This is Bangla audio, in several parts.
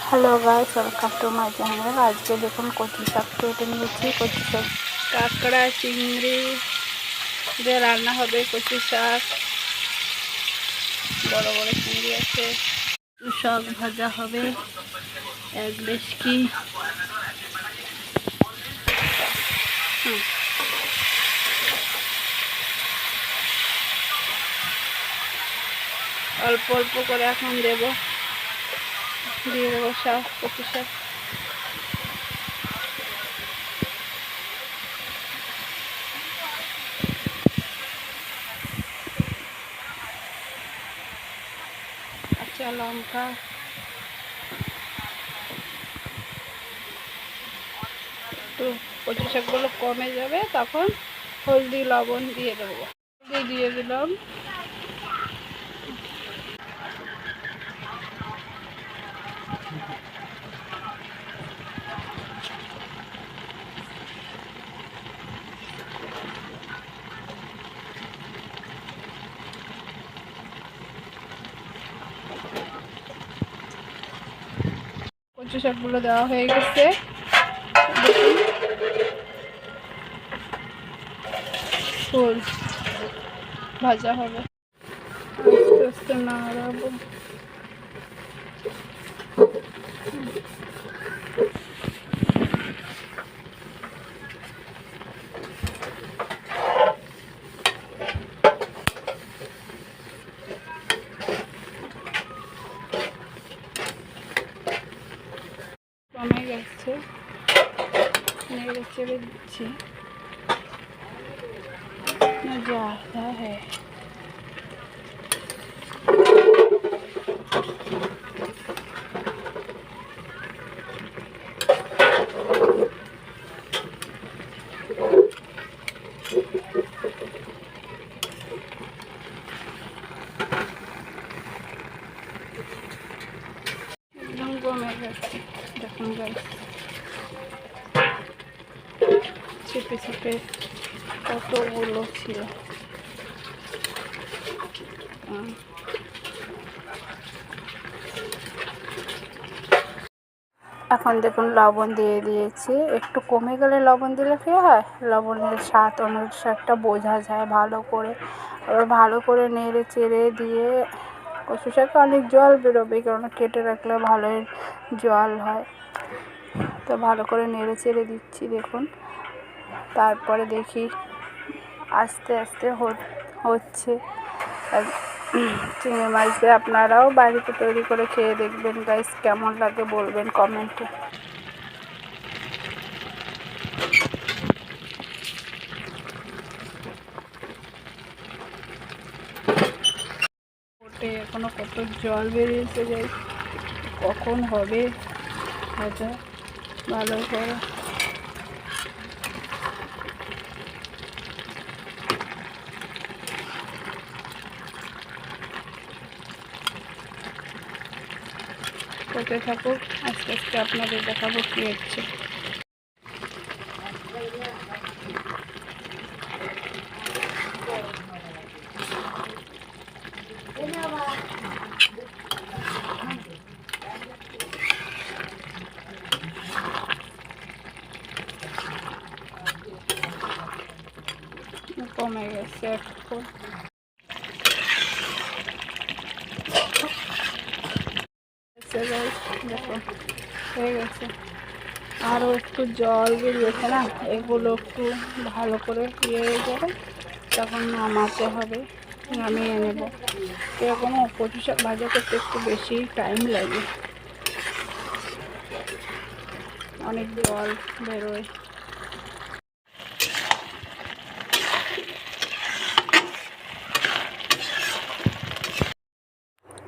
Hello guys, welcome to my channel. আজকে দেখুন কচু শাক কেটে নিয়েছি। কচু শাক কাঁকড়া চিংড়ি দিয়ে রান্না হবে। কচু শাক, বড় বড় চিংড়ি আছে। কচু শাক ভাজা হবে এক ডেচকি। অল্প অল্প করে এখন দিয়ে দেবো শাক, কচু শাক। কাঁচা লঙ্কা, একটু কচু শাকগুলো কমে যাবে তখন হলদি লবণ দিয়ে দেবো। হলদি দিয়ে দিলাম। কচু শাকগুলো দেওয়া হয়ে গেছে। ফুল ভাজা হবে, আস্তে আস্তে নাড়াবো। কমে গেছে, নেড়ে চেড়ে দিচ্ছি। ज़्यादा है। एकदम कमे गए। देखুন गाइस, ছিপে ছিপে কতগুলো ছিল। এখন দেখুন লবণ দিয়ে দিয়েছি। একটু কমে গেলে লবণ দিলে কী হয়, লবণের স্বাদ অনুসারটা বোঝা যায় ভালো করে। এবার ভালো করে নেড়ে চেড়ে দিয়ে, কচু শাকে অনেক জল বেরোবে কারণ কেটে রাখলে ভালোই জল হয়। তো ভালো করে নেড়ে চেড়ে দিচ্ছি দেখুন। তারপরে দেখি আস্তে আস্তে হচ্ছে। চিংড়ি মাছ দিয়ে আপনারাও বাড়িতে তৈরি করে খেয়ে দেখবেন গাইস, কেমন লাগে বলবেন কমেন্টে। ওটে এখনো কত জল বেরিয়েছে গাইস, কখন হবে ভাজা ভালো করে। করতে থাকুক, আস্তে আস্তে আপনাদের দেখাবো কী হচ্ছে। কমে গেছে একটু। দেখো হয়ে গেছে, আরও একটু জল বেরিয়েছে না, এগুলো একটু ভালো করে ইয়ে হয়ে যাবে, তখন নামাতে হবে, নামিয়ে নেব। এরকম কচু শাক ভাজা করতে একটু বেশি টাইম লাগে, অনেক জল বেরোয়।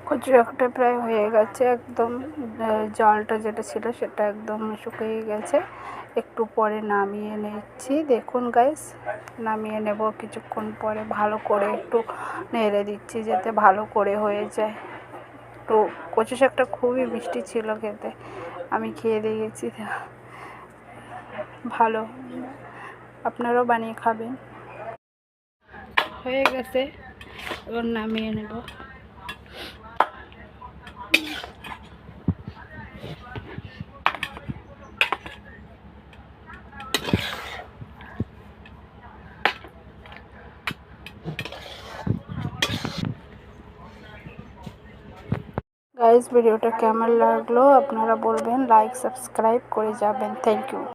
কচু শাকটা প্রায় হয়ে গেছে, একদম জলটা যেটা ছিল সেটা একদম শুকিয়ে গেছে। একটু পরে নামিয়ে নিচ্ছি। দেখুন গাইস, নামিয়ে নেব কিছুক্ষণ পরে। ভালো করে একটু নেড়ে দিচ্ছি যাতে ভালো করে হয়ে যায়। তো কচু শাকটা খুবই মিষ্টি ছিল খেতে, আমি খেয়ে দেখেছি, ভালো। আপনারাও বানিয়ে খাবেন। হয়ে গেছে, এবার নামিয়ে নেব। গাইস ভিডিওটা কেমন লাগলো আপনারা বলবেন, লাইক সাবস্ক্রাইব করে যাবেন। Thank you.